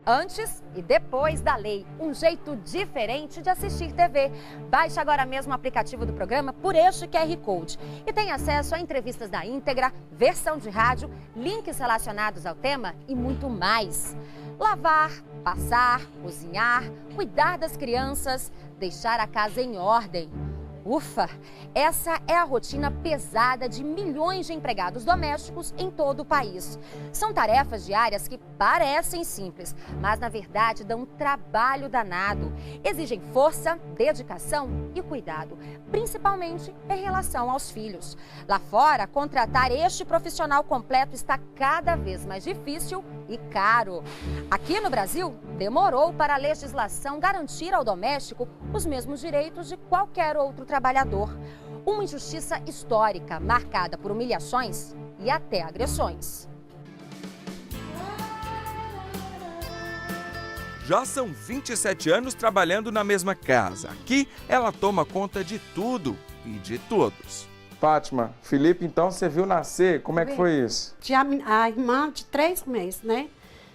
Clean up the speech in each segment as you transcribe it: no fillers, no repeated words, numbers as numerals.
Antes e depois da lei, um jeito diferente de assistir TV. Baixe agora mesmo o aplicativo do programa por este QR Code e tem acesso a entrevistas na íntegra, versão de rádio, links relacionados ao tema e muito mais. Lavar, passar, cozinhar, cuidar das crianças, deixar a casa em ordem. Ufa! Essa é a rotina pesada de milhões de empregados domésticos em todo o país. São tarefas diárias que parecem simples, mas na verdade dão um trabalho danado. Exigem força, dedicação e cuidado, principalmente em relação aos filhos. Lá fora, contratar este profissional completo está cada vez mais difícil e caro. Aqui no Brasil, demorou para a legislação garantir ao doméstico os mesmos direitos de qualquer outro trabalhador. Uma injustiça histórica, marcada por humilhações e até agressões. Já são 27 anos trabalhando na mesma casa. Aqui, ela toma conta de tudo e de todos. Fátima, Felipe, então você viu nascer, como é que foi isso? Tinha a irmã de 3 meses, né?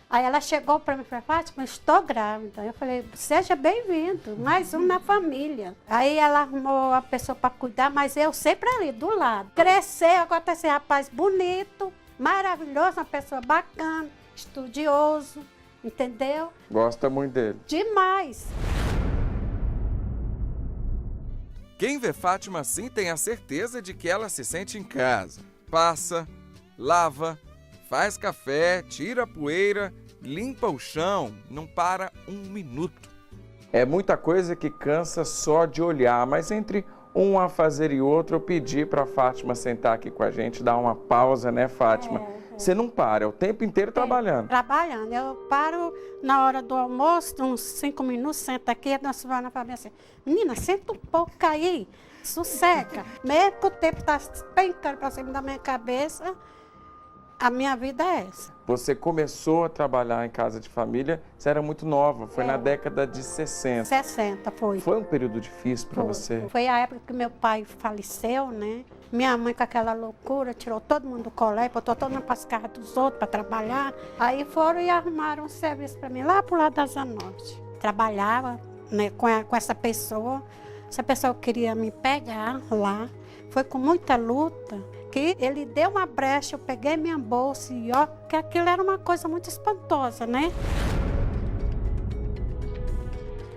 Aí ela chegou para mim e falou, Fátima, estou grávida. Eu falei, seja bem-vindo, mais um na família. Aí ela arrumou a pessoa para cuidar, mas eu sempre ali, do lado. Cresceu, agora tá esse rapaz bonito, maravilhoso, uma pessoa bacana, estudioso, entendeu? Gosta muito dele. Demais. Quem vê Fátima assim tem a certeza de que ela se sente em casa. Passa, lava, faz café, tira a poeira, limpa o chão, não para um minuto. É muita coisa que cansa só de olhar, mas entre um a fazer e outro, eu pedi para a Fátima sentar aqui com a gente, dar uma pausa, né, Fátima? Você não para, é o tempo inteiro trabalhando. Trabalhando. Eu paro na hora do almoço, uns 5 minutos, sento aqui, a nossa Silvana fala assim, menina, senta um pouco aí, sossega. Mesmo que o tempo está pencando para cima da minha cabeça, a minha vida é essa. Você começou a trabalhar em casa de família, você era muito nova, foi na década de 60. 60 foi. Foi um período difícil para você? Foi a época que meu pai faleceu, né? Minha mãe com aquela loucura, tirou todo mundo do colégio, botou todo mundo para as casas dos outros para trabalhar. Aí foram e arrumaram um serviço para mim lá pro lado da Zona Norte. Trabalhava, né, com essa pessoa queria me pegar lá. Foi com muita luta. Que ele deu uma brecha, eu peguei minha bolsa e ó, que aquilo era uma coisa muito espantosa, né?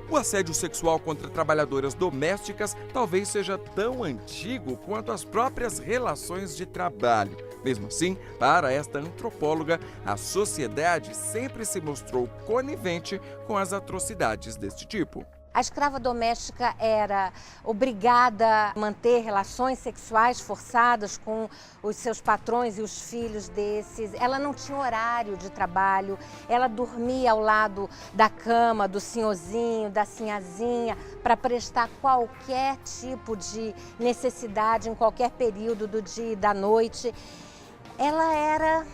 O assédio sexual contra trabalhadoras domésticas talvez seja tão antigo quanto as próprias relações de trabalho. Mesmo assim, para esta antropóloga, a sociedade sempre se mostrou conivente com as atrocidades deste tipo. A escrava doméstica era obrigada a manter relações sexuais forçadas com os seus patrões e os filhos desses. Ela não tinha horário de trabalho, ela dormia ao lado da cama, do senhorzinho, da sinhazinha, para prestar qualquer tipo de necessidade em qualquer período do dia e da noite. Ela era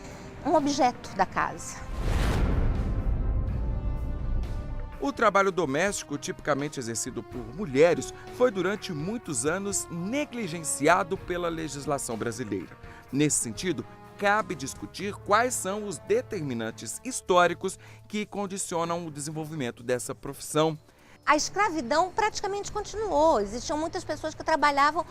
um objeto da casa. O trabalho doméstico, tipicamente exercido por mulheres, foi durante muitos anos negligenciado pela legislação brasileira. Nesse sentido, cabe discutir quais são os determinantes históricos que condicionam o desenvolvimento dessa profissão. A escravidão praticamente continuou. Existiam muitas pessoas que trabalhavam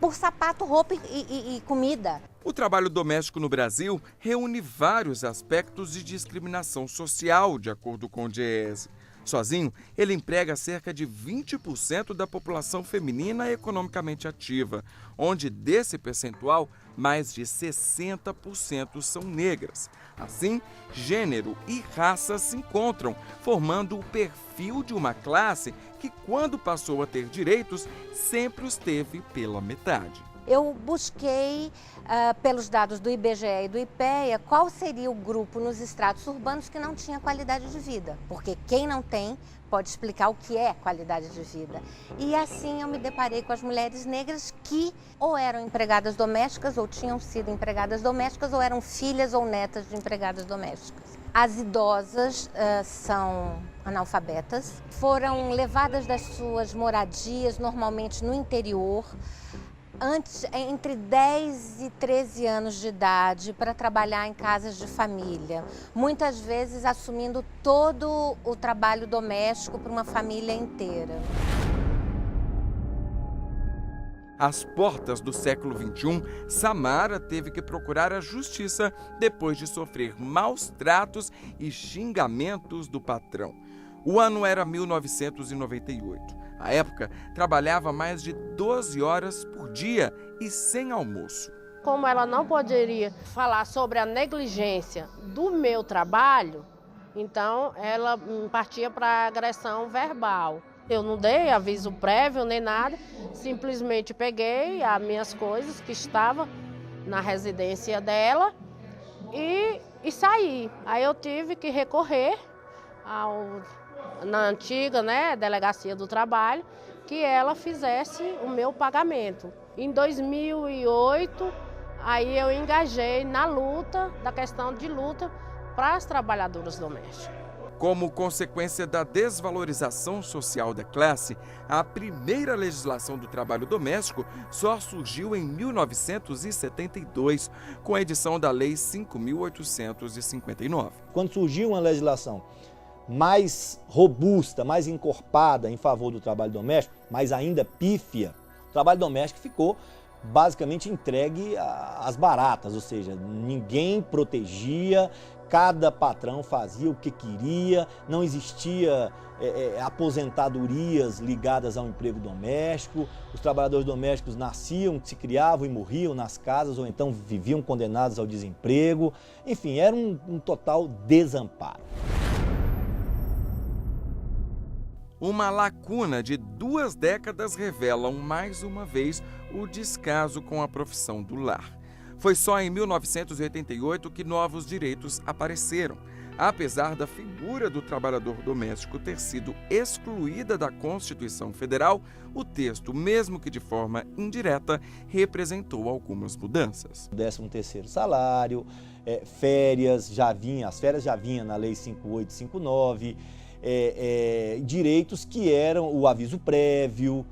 por sapato, roupa e comida. O trabalho doméstico no Brasil reúne vários aspectos de discriminação social, de acordo com o DIEESE. Sozinho, ele emprega cerca de 20% da população feminina economicamente ativa, onde desse percentual, mais de 60% são negras. Assim, gênero e raça se encontram, formando o perfil de uma classe que, quando passou a ter direitos, sempre os teve pela metade. Eu busquei, pelos dados do IBGE e do IPEA, qual seria o grupo nos estratos urbanos que não tinha qualidade de vida. Porque quem não tem pode explicar o que é qualidade de vida. E assim eu me deparei com as mulheres negras que ou eram empregadas domésticas, ou tinham sido empregadas domésticas, ou eram filhas ou netas de empregadas domésticas. As idosas são analfabetas, foram levadas das suas moradias, normalmente no interior, Antes, entre 10 e 13 anos de idade, para trabalhar em casas de família, muitas vezes assumindo todo o trabalho doméstico para uma família inteira. Às portas do século XXI, Samara teve que procurar a justiça depois de sofrer maus tratos e xingamentos do patrão. O ano era 1998. À época, trabalhava mais de 12 horas por dia e sem almoço. Como ela não poderia falar sobre a negligência do meu trabalho, então ela partia para agressão verbal. Eu não dei aviso prévio nem nada, simplesmente peguei as minhas coisas que estavam na residência dela e saí. Aí eu tive que recorrer na antiga, delegacia do trabalho, que ela fizesse o meu pagamento. Em 2008, aí eu engajei na questão de luta para as trabalhadoras domésticas. Como consequência da desvalorização social da classe, a primeira legislação do trabalho doméstico só surgiu em 1972, com a edição da Lei 5.859. Quando surgiu uma legislação mais robusta, mais encorpada em favor do trabalho doméstico, mas ainda pífia, o trabalho doméstico ficou basicamente entregue às baratas, ou seja, ninguém protegia, cada patrão fazia o que queria, não existia aposentadorias ligadas ao emprego doméstico, os trabalhadores domésticos nasciam, se criavam e morriam nas casas ou então viviam condenados ao desemprego, enfim, era um total desamparo. Uma lacuna de 2 décadas revelam mais uma vez o descaso com a profissão do lar. Foi só em 1988 que novos direitos apareceram. Apesar da figura do trabalhador doméstico ter sido excluída da Constituição Federal, o texto, mesmo que de forma indireta, representou algumas mudanças. 13º salário, férias, as férias já vinham na Lei 5859, direitos que eram o aviso prévio,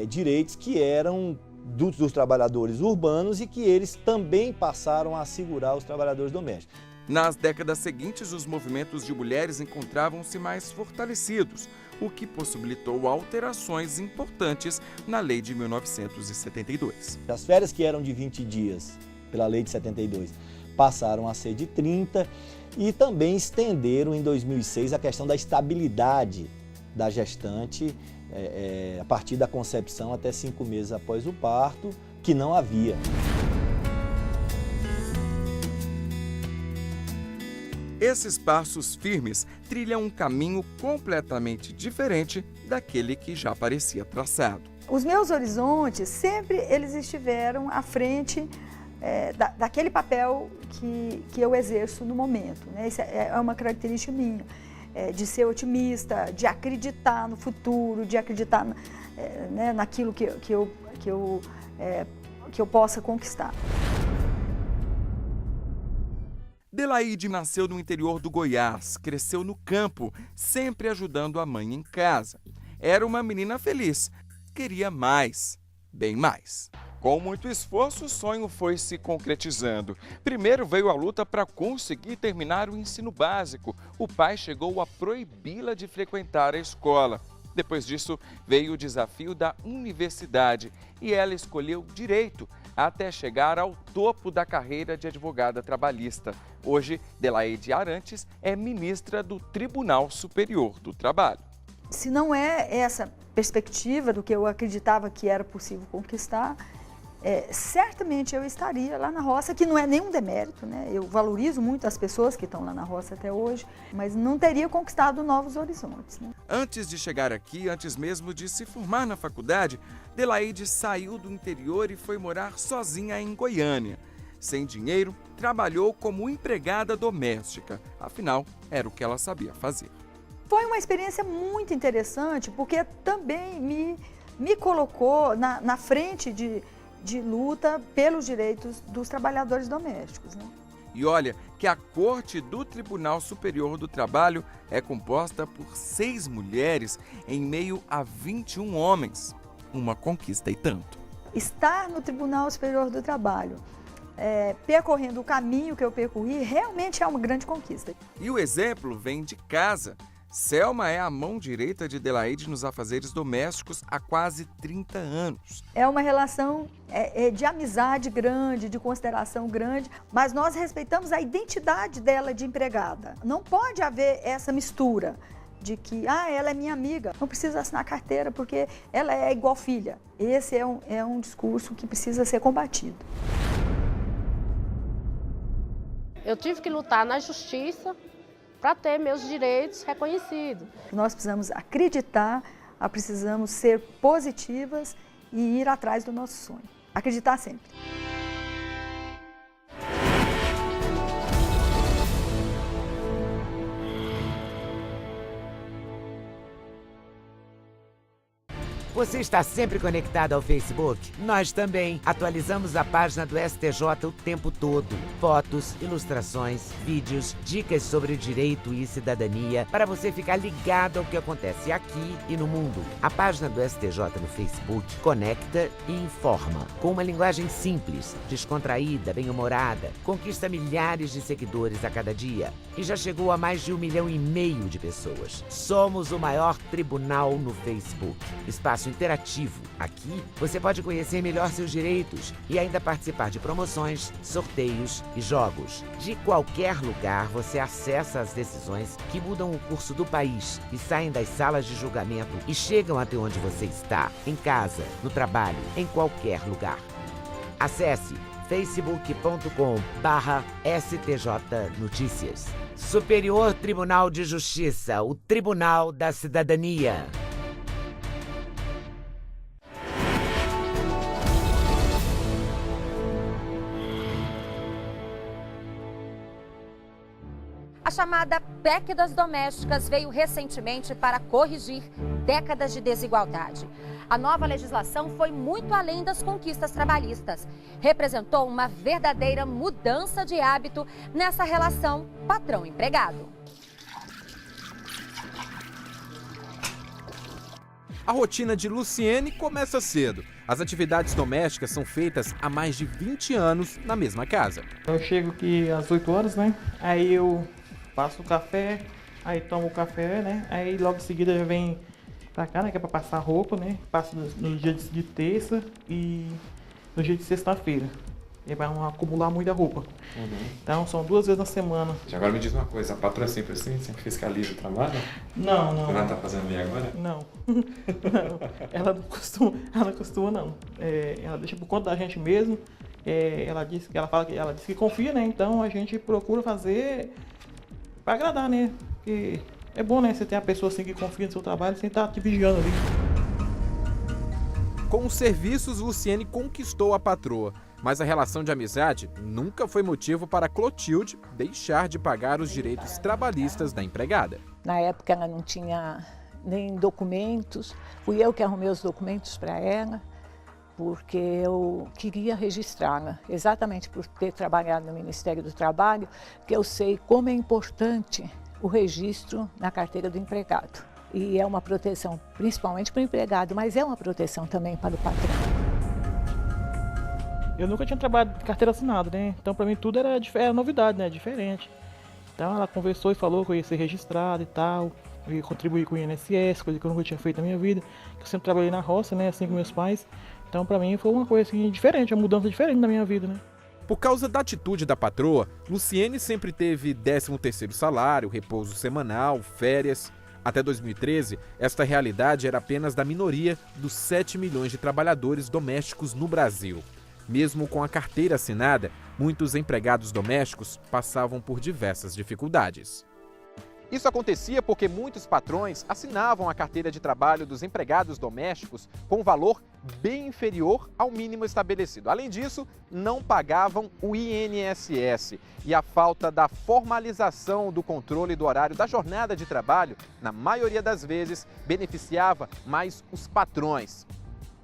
direitos que eram dos trabalhadores urbanos e que eles também passaram a assegurar os trabalhadores domésticos. Nas décadas seguintes, os movimentos de mulheres encontravam-se mais fortalecidos, o que possibilitou alterações importantes na Lei de 1972. As férias que eram de 20 dias, pela Lei de 72, passaram a ser de 30 e também estenderam em 2006 a questão da estabilidade da gestante a partir da concepção até 5 meses após o parto, que não havia. Esses passos firmes trilham um caminho completamente diferente daquele que já parecia traçado. Os meus horizontes sempre eles estiveram à frente daquele papel que eu exerço no momento. Isso é uma característica minha, de ser otimista, de acreditar no futuro, de acreditar naquilo que eu possa conquistar. Delaide nasceu no interior do Goiás, cresceu no campo, sempre ajudando a mãe em casa. Era uma menina feliz, queria mais, bem mais. Com muito esforço, o sonho foi se concretizando. Primeiro veio a luta para conseguir terminar o ensino básico. O pai chegou a proibi-la de frequentar a escola. Depois disso, veio o desafio da universidade e ela escolheu direito, até chegar ao topo da carreira de advogada trabalhista. Hoje, Delaide Arantes é ministra do Tribunal Superior do Trabalho. Se não é essa perspectiva do que eu acreditava que era possível conquistar, certamente eu estaria lá na roça, que não é nenhum demérito, Eu valorizo muito as pessoas que estão lá na roça até hoje, mas não teria conquistado novos horizontes, Antes de chegar aqui, antes mesmo de se formar na faculdade, Delaide saiu do interior e foi morar sozinha em Goiânia. Sem dinheiro, trabalhou como empregada doméstica. Afinal, era o que ela sabia fazer. Foi uma experiência muito interessante, porque também me colocou na frente de luta pelos direitos dos trabalhadores domésticos. E olha que a Corte do Tribunal Superior do Trabalho é composta por 6 mulheres em meio a 21 homens. Uma conquista e tanto. Estar no Tribunal Superior do Trabalho, percorrendo o caminho que eu percorri, realmente é uma grande conquista. E o exemplo vem de casa. Selma é a mão direita de Delaide nos afazeres domésticos há quase 30 anos. É uma relação de amizade grande, de consideração grande, mas nós respeitamos a identidade dela de empregada. Não pode haver essa mistura de que, ela é minha amiga, não precisa assinar carteira porque ela é igual filha. Esse é um discurso que precisa ser combatido. Eu tive que lutar na justiça para ter meus direitos reconhecidos. Nós precisamos acreditar, precisamos ser positivas e ir atrás do nosso sonho. Acreditar sempre. Você está sempre conectado ao Facebook? Nós também. Atualizamos a página do STJ o tempo todo. Fotos, ilustrações, vídeos, dicas sobre direito e cidadania para você ficar ligado ao que acontece aqui e no mundo. A página do STJ no Facebook conecta e informa. Com uma linguagem simples, descontraída, bem-humorada, conquista milhares de seguidores a cada dia e já chegou a mais de 1,5 milhão de pessoas. Somos o maior tribunal no Facebook. Espaço interativo. Aqui você pode conhecer melhor seus direitos e ainda participar de promoções, sorteios e jogos. De qualquer lugar você acessa as decisões que mudam o curso do país e saem das salas de julgamento e chegam até onde você está, em casa, no trabalho, em qualquer lugar. Acesse facebook.com/STJ Notícias. Superior Tribunal de Justiça, o Tribunal da Cidadania. A chamada PEC das Domésticas veio recentemente para corrigir décadas de desigualdade. A nova legislação foi muito além das conquistas trabalhistas. Representou uma verdadeira mudança de hábito nessa relação patrão-empregado. A rotina de Luciene começa cedo. As atividades domésticas são feitas há mais de 20 anos na mesma casa. Eu chego aqui às 8 horas, né? Aí eu faço o café, aí tomo o café, né? Aí logo em seguida já vem pra cá, né? Que é pra passar roupa, né? Passo no dia de terça e no dia de sexta-feira. E vai não acumular muita roupa. Então são 2 vezes na semana. Agora me diz uma coisa, a patroa é sempre assim? Sempre fiscaliza o trabalho? Não. Ela tá fazendo ali agora? Não. Não. Ela não costuma não. Ela deixa por conta da gente mesmo. Ela disse que confia, né? Então a gente procura fazer para agradar, né? Porque é bom, né? Você ter a pessoa assim que confia no seu trabalho sem estar te vigiando ali. Com os serviços, Luciene conquistou a patroa. Mas a relação de amizade nunca foi motivo para Clotilde deixar de pagar os direitos trabalhistas da empregada. Na época ela não tinha nem documentos, fui eu que arrumei os documentos para ela, porque eu queria registrá-la, exatamente por ter trabalhado no Ministério do Trabalho, que eu sei como é importante o registro na carteira do empregado. E é uma proteção principalmente para o empregado, mas é uma proteção também para o patrão. Eu nunca tinha trabalhado de carteira assinada, né? Então para mim tudo era novidade, né? Diferente. Então ela conversou e falou que eu ia ser registrado e tal, eu ia contribuir com o INSS, coisa que eu nunca tinha feito na minha vida, que eu sempre trabalhei na roça, né? Assim com meus pais. Então para mim foi uma coisa assim, diferente, uma mudança diferente na minha vida, né? Por causa da atitude da patroa, Luciene sempre teve 13º salário, repouso semanal, férias. Até 2013, esta realidade era apenas da minoria dos 7 milhões de trabalhadores domésticos no Brasil. Mesmo com a carteira assinada, muitos empregados domésticos passavam por diversas dificuldades. Isso acontecia porque muitos patrões assinavam a carteira de trabalho dos empregados domésticos com um valor bem inferior ao mínimo estabelecido. Além disso, não pagavam o INSS. E a falta da formalização do controle do horário da jornada de trabalho, na maioria das vezes, beneficiava mais os patrões.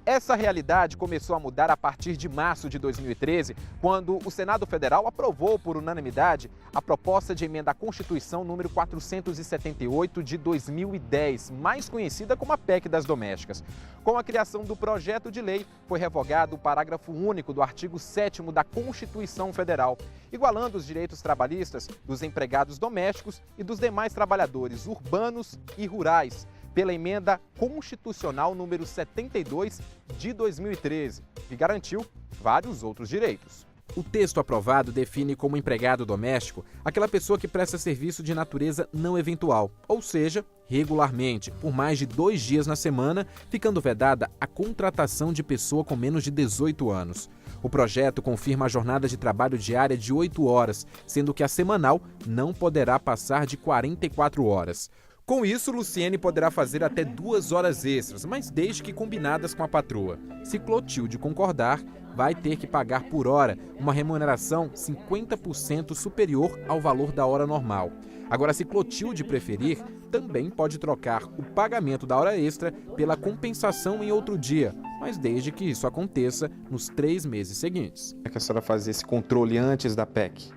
Essa realidade começou a mudar a partir de março de 2013, quando o Senado Federal aprovou por unanimidade a proposta de emenda à Constituição número 478 de 2010, mais conhecida como a PEC das Domésticas. Com a criação do projeto de lei, foi revogado o parágrafo único do artigo 7º da Constituição Federal, igualando os direitos trabalhistas dos empregados domésticos e dos demais trabalhadores urbanos e rurais, pela emenda constitucional número 72 de 2013, que garantiu vários outros direitos. O texto aprovado define como empregado doméstico aquela pessoa que presta serviço de natureza não eventual, ou seja, regularmente, por mais de 2 dias na semana, ficando vedada a contratação de pessoa com menos de 18 anos. O projeto confirma a jornada de trabalho diária de 8 horas, sendo que a semanal não poderá passar de 44 horas. Com isso, Luciene poderá fazer até 2 horas extras, mas desde que combinadas com a patroa. Se Clotilde concordar, vai ter que pagar por hora uma remuneração 50% superior ao valor da hora normal. Agora, se Clotilde preferir, também pode trocar o pagamento da hora extra pela compensação em outro dia, mas desde que isso aconteça nos 3 meses seguintes. Como é que a senhora fazia esse controle antes da PEC?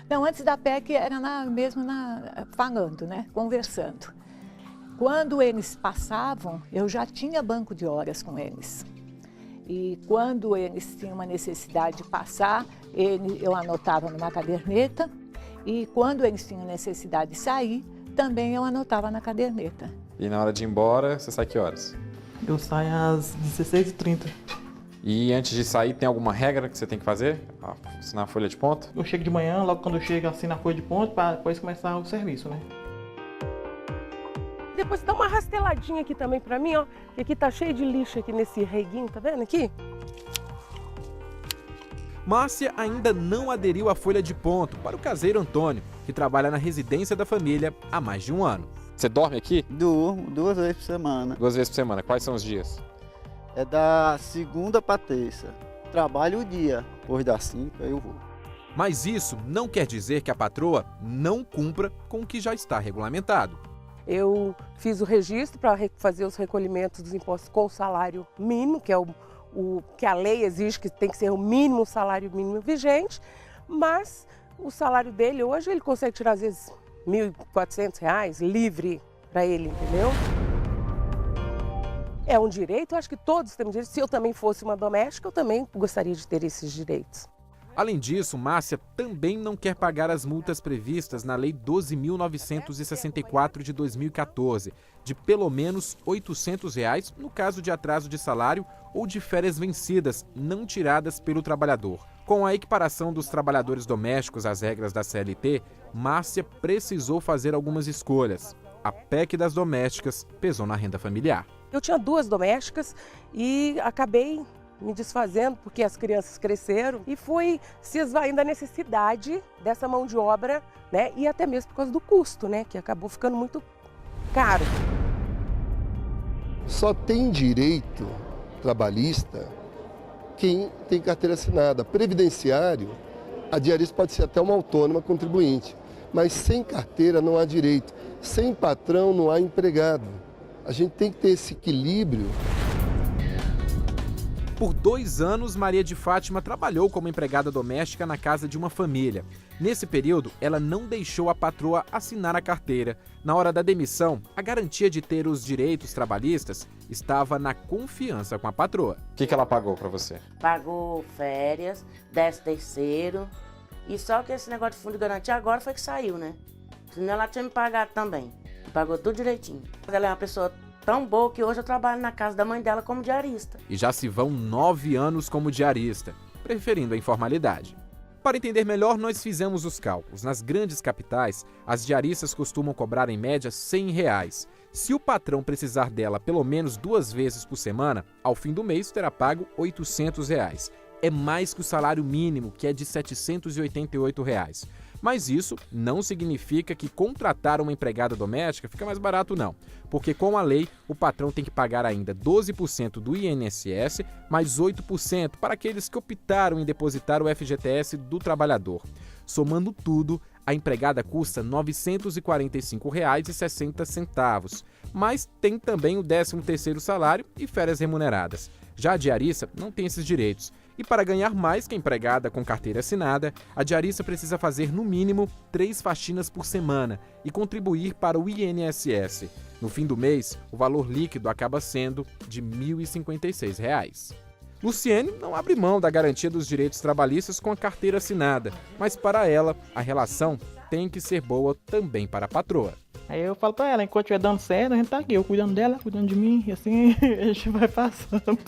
Não, antes da PEC era falando, né? Conversando. Quando eles passavam, eu já tinha banco de horas com eles. E quando eles tinham uma necessidade de passar, eu anotava numa caderneta. E quando eles tinham necessidade de sair, também eu anotava na caderneta. E na hora de ir embora, você sai que horas? Eu saio às 16h30. E antes de sair, tem alguma regra que você tem que fazer? Assinar a folha de ponto? Eu chego de manhã, logo quando eu chego, assino a folha de ponto para depois começar o serviço, né? Depois dá uma rasteladinha aqui também pra mim, ó. Que aqui tá cheio de lixo aqui nesse reguinho, tá vendo aqui? Márcia ainda não aderiu à folha de ponto para o caseiro Antônio, que trabalha na residência da família há mais de 1 ano. Você dorme aqui? Durmo 2 vezes por semana. 2 vezes por semana. Quais são os dias? É da segunda para terça. Trabalho o dia, depois das 5 aí eu vou. Mas isso não quer dizer que a patroa não cumpra com o que já está regulamentado. Eu fiz o registro para fazer os recolhimentos dos impostos com o salário mínimo, que é o que a lei exige, que tem que ser o mínimo, salário mínimo vigente, mas o salário dele hoje ele consegue tirar às vezes R$ 1.400 livre para ele, entendeu? É um direito, eu acho que todos temos direito. Se eu também fosse uma doméstica, eu também gostaria de ter esses direitos. Além disso, Márcia também não quer pagar as multas previstas na Lei 12.964 de 2014, de pelo menos R$ 800 no caso de atraso de salário ou de férias vencidas, não tiradas pelo trabalhador. Com a equiparação dos trabalhadores domésticos às regras da CLT, Márcia precisou fazer algumas escolhas. A PEC das domésticas pesou na renda familiar. Eu tinha 2 domésticas e acabei me desfazendo porque as crianças cresceram e fui se esvaindo a necessidade dessa mão de obra, né? E até mesmo por causa do custo, né? Que acabou ficando muito caro. Só tem direito trabalhista quem tem carteira assinada. Previdenciário, a diarista pode ser até uma autônoma contribuinte, mas sem carteira não há direito. Sem patrão não há empregado. A gente tem que ter esse equilíbrio. Por 2 anos, Maria de Fátima trabalhou como empregada doméstica na casa de uma família. Nesse período, ela não deixou a patroa assinar a carteira. Na hora da demissão, a garantia de ter os direitos trabalhistas estava na confiança com a patroa. O que ela pagou para você? Pagou férias, 13º, e só que esse negócio de fundo de garantia agora foi que saiu, né? Senão ela tinha me pagado também. Pagou tudo direitinho. Ela é uma pessoa tão boa que hoje eu trabalho na casa da mãe dela como diarista. E já se vão 9 anos como diarista, preferindo a informalidade. Para entender melhor, nós fizemos os cálculos. Nas grandes capitais, as diaristas costumam cobrar em média R$ 100. Se o patrão precisar dela pelo menos 2 vezes por semana, ao fim do mês terá pago R$ 800. É mais que o salário mínimo, que é de R$ 788. Mas isso não significa que contratar uma empregada doméstica fica mais barato, não. Porque com a lei, o patrão tem que pagar ainda 12% do INSS, mais 8% para aqueles que optaram em depositar o FGTS do trabalhador. Somando tudo, a empregada custa R$ 945,60, mas tem também o 13º salário e férias remuneradas. Já a diarista não tem esses direitos. E para ganhar mais que a empregada com carteira assinada, a diarista precisa fazer no mínimo 3 faxinas por semana e contribuir para o INSS. No fim do mês, o valor líquido acaba sendo de R$ 1.056. Luciene não abre mão da garantia dos direitos trabalhistas com a carteira assinada, mas para ela, a relação tem que ser boa também para a patroa. Aí eu falo pra ela, enquanto estiver dando certo, a gente tá aqui, eu cuidando dela, cuidando de mim, e assim a gente vai passando.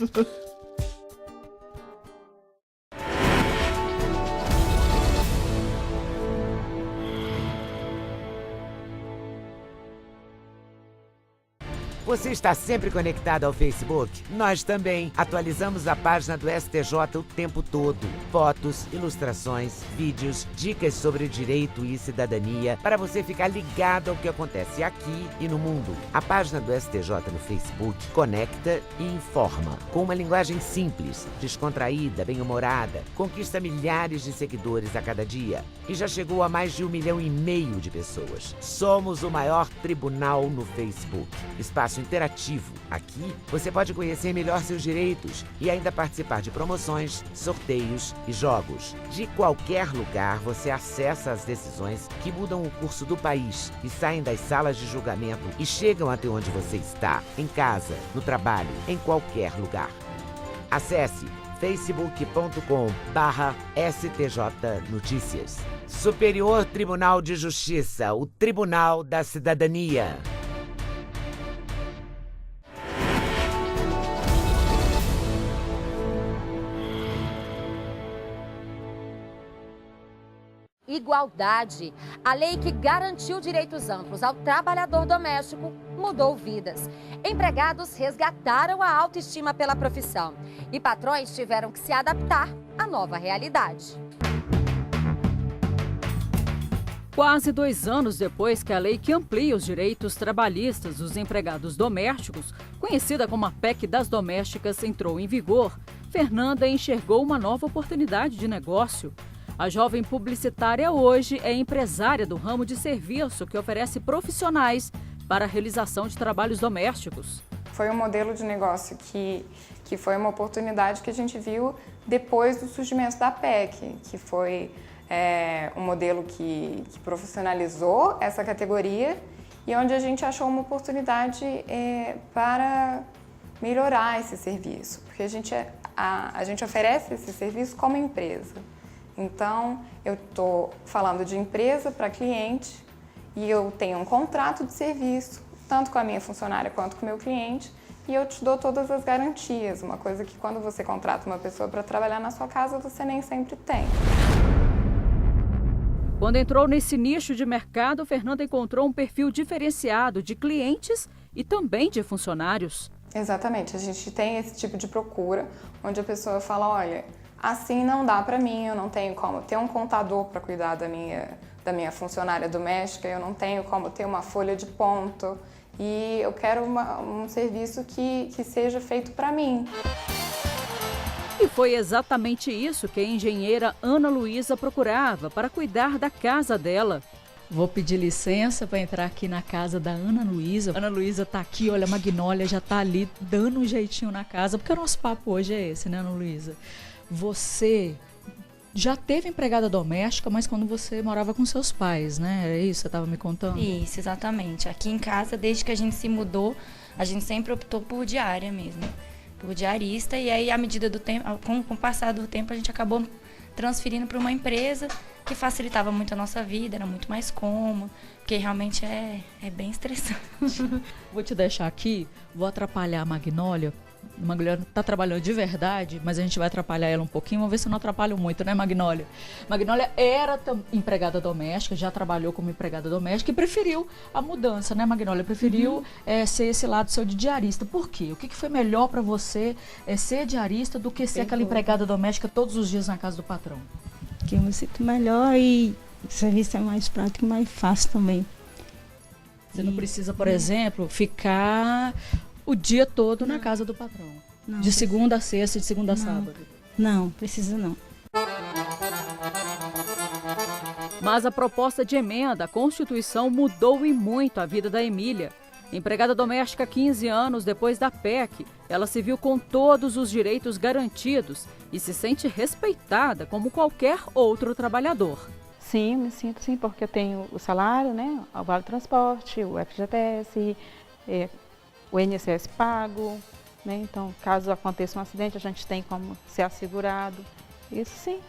Você está sempre conectado ao Facebook? Nós também. Atualizamos a página do STJ o tempo todo. Fotos, ilustrações, vídeos, dicas sobre direito e cidadania para você ficar ligado ao que acontece aqui e no mundo. A página do STJ no Facebook conecta e informa. Com uma linguagem simples, descontraída, bem-humorada, conquista milhares de seguidores a cada dia e já chegou a mais de 1,5 milhão de pessoas. Somos o maior tribunal no Facebook. Espaço interativo. Aqui você pode conhecer melhor seus direitos e ainda participar de promoções, sorteios e jogos. De qualquer lugar você acessa as decisões que mudam o curso do país e saem das salas de julgamento e chegam até onde você está, em casa, no trabalho, em qualquer lugar. Acesse facebook.com/STJ Notícias. Superior Tribunal de Justiça, o Tribunal da Cidadania. Igualdade. A lei que garantiu direitos amplos ao trabalhador doméstico mudou vidas. Empregados resgataram a autoestima pela profissão e patrões tiveram que se adaptar à nova realidade. Quase 2 anos depois que a lei que amplia os direitos trabalhistas dos empregados domésticos, conhecida como a PEC das Domésticas, entrou em vigor, Fernanda enxergou uma nova oportunidade de negócio. A jovem publicitária hoje é empresária do ramo de serviço que oferece profissionais para a realização de trabalhos domésticos. Foi um modelo de negócio que foi uma oportunidade que a gente viu depois do surgimento da PEC, que foi um modelo que profissionalizou essa categoria e onde a gente achou uma oportunidade para melhorar esse serviço, porque a gente oferece esse serviço como empresa. Então, eu estou falando de empresa para cliente e eu tenho um contrato de serviço, tanto com a minha funcionária quanto com o meu cliente, e eu te dou todas as garantias, uma coisa que quando você contrata uma pessoa para trabalhar na sua casa, você nem sempre tem. Quando entrou nesse nicho de mercado, Fernanda encontrou um perfil diferenciado de clientes e também de funcionários. Exatamente, a gente tem esse tipo de procura, onde a pessoa fala, olha, assim não dá para mim, eu não tenho como ter um contador para cuidar da minha funcionária doméstica, eu não tenho como ter uma folha de ponto e eu quero um serviço que seja feito para mim. E foi exatamente isso que a engenheira Ana Luísa procurava para cuidar da casa dela. Vou pedir licença para entrar aqui na casa da Ana Luísa. Ana Luísa está aqui, olha, a Magnólia já está ali dando um jeitinho na casa, porque o nosso papo hoje é esse, né, Ana Luísa? Você já teve empregada doméstica, mas quando você morava com seus pais, né? Era isso que você estava me contando? Isso, exatamente. Aqui em casa, desde que a gente se mudou, a gente sempre optou por diária mesmo, por diarista. E aí, à medida do tempo, com o passar do tempo, a gente acabou transferindo para uma empresa que facilitava muito a nossa vida, era muito mais cômodo, porque realmente é bem estressante. Vou te deixar aqui, vou atrapalhar a Magnólia. A Magnólia está trabalhando de verdade, mas a gente vai atrapalhar ela um pouquinho, vamos ver se eu não atrapalho muito, né, Magnólia? Magnólia era empregada doméstica, já trabalhou como empregada doméstica e preferiu a mudança, né, Magnólia? Preferiu ser esse lado seu de diarista. Por quê? O que foi melhor para você ser diarista do que ser aquela empregada doméstica todos os dias na casa do patrão? Que eu me sinto melhor e o serviço é mais prático e mais fácil também. Você não precisa, por exemplo, ficar o dia todo na casa do patrão. Não, de segunda a sexta, de segunda a sábado. Não, precisa não. Mas a proposta de emenda à Constituição mudou e muito a vida da Emília. Empregada doméstica há 15 anos depois da PEC, ela se viu com todos os direitos garantidos e se sente respeitada como qualquer outro trabalhador. Sim, me sinto sim, porque eu tenho o salário, né, o Vale Transporte, o FGTS, o INSS pago, né, então caso aconteça um acidente a gente tem como ser assegurado. Isso sim,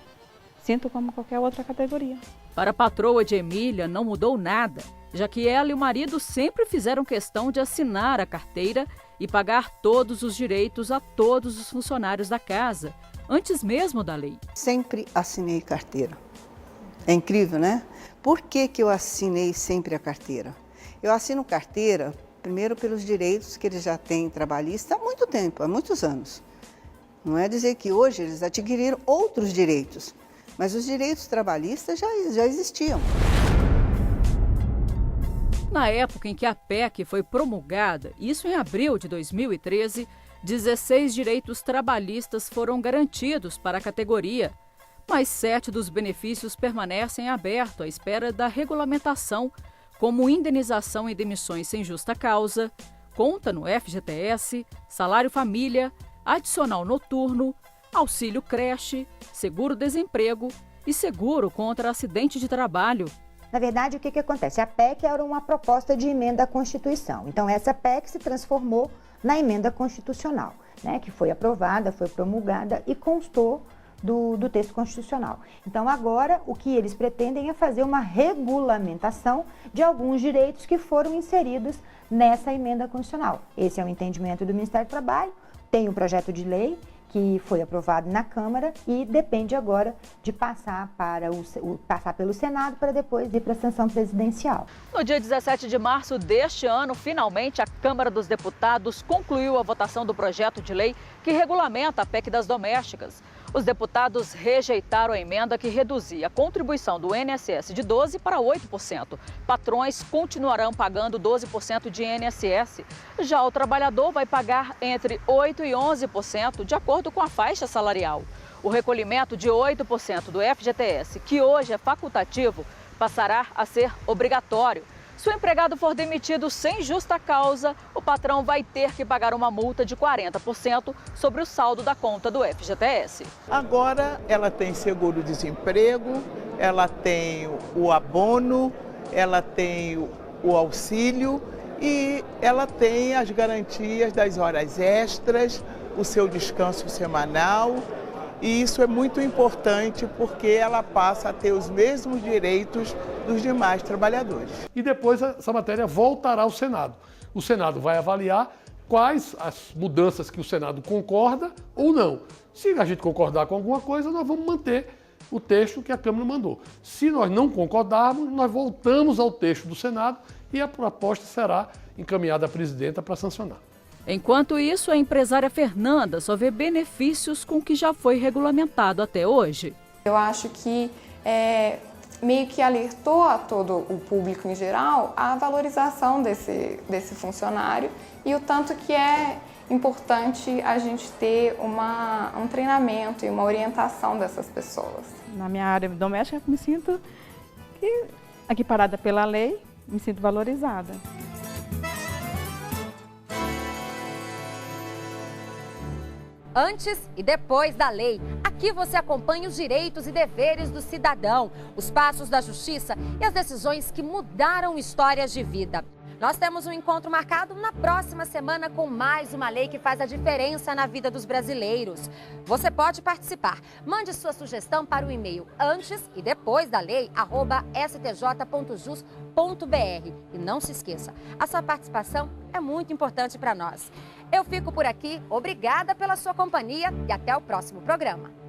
sinto como qualquer outra categoria. Para a patroa de Emília não mudou nada, já que ela e o marido sempre fizeram questão de assinar a carteira e pagar todos os direitos a todos os funcionários da casa, antes mesmo da lei. Sempre assinei carteira. É incrível, né? Por que eu assinei sempre a carteira? Eu assino carteira, primeiro, pelos direitos que eles já têm trabalhista há muito tempo, há muitos anos. Não é dizer que hoje eles adquiriram outros direitos, mas os direitos trabalhistas já existiam. Na época em que a PEC foi promulgada, isso em abril de 2013, 16 direitos trabalhistas foram garantidos para a categoria, mas 7 dos benefícios permanecem abertos à espera da regulamentação, como indenização em demissões sem justa causa, conta no FGTS, salário família, adicional noturno, auxílio creche, seguro-desemprego e seguro contra acidente de trabalho. Na verdade, o que acontece? A PEC era uma proposta de emenda à Constituição. Então, essa PEC se transformou na emenda constitucional, né, que foi aprovada, foi promulgada e constou do texto constitucional. Então, agora, o que eles pretendem é fazer uma regulamentação de alguns direitos que foram inseridos nessa emenda constitucional. Esse é o entendimento do Ministério do Trabalho, tem um projeto de lei que foi aprovado na Câmara e depende agora de passar pelo Senado para depois ir para a sanção presidencial. No dia 17 de março deste ano, finalmente a Câmara dos Deputados concluiu a votação do projeto de lei que regulamenta a PEC das domésticas. Os deputados rejeitaram a emenda que reduzia a contribuição do INSS de 12% para 8%. Patrões continuarão pagando 12% de INSS. Já o trabalhador vai pagar entre 8% e 11%, de acordo com a faixa salarial. O recolhimento de 8% do FGTS, que hoje é facultativo, passará a ser obrigatório. Se o empregado for demitido sem justa causa, o patrão vai ter que pagar uma multa de 40% sobre o saldo da conta do FGTS. Agora ela tem seguro-desemprego, ela tem o abono, ela tem o auxílio e ela tem as garantias das horas extras, o seu descanso semanal. E isso é muito importante porque ela passa a ter os mesmos direitos dos demais trabalhadores. E depois essa matéria voltará ao Senado. O Senado vai avaliar quais as mudanças que o Senado concorda ou não. Se a gente concordar com alguma coisa, nós vamos manter o texto que a Câmara mandou. Se nós não concordarmos, nós voltamos ao texto do Senado e a proposta será encaminhada à presidenta para sancionar. Enquanto isso, a empresária Fernanda só vê benefícios com o que já foi regulamentado até hoje. Eu acho que meio que alertou a todo o público em geral a valorização desse funcionário e o tanto que é importante a gente ter um treinamento e uma orientação dessas pessoas. Na minha área doméstica, eu me sinto equiparada pela lei, me sinto valorizada. Antes e depois da lei. Aqui você acompanha os direitos e deveres do cidadão, os passos da justiça e as decisões que mudaram histórias de vida. Nós temos um encontro marcado na próxima semana com mais uma lei que faz a diferença na vida dos brasileiros. Você pode participar. Mande sua sugestão para o e-mail antes e depois da lei @stj.jus.br. E não se esqueça, a sua participação é muito importante para nós. Eu fico por aqui, obrigada pela sua companhia e até o próximo programa.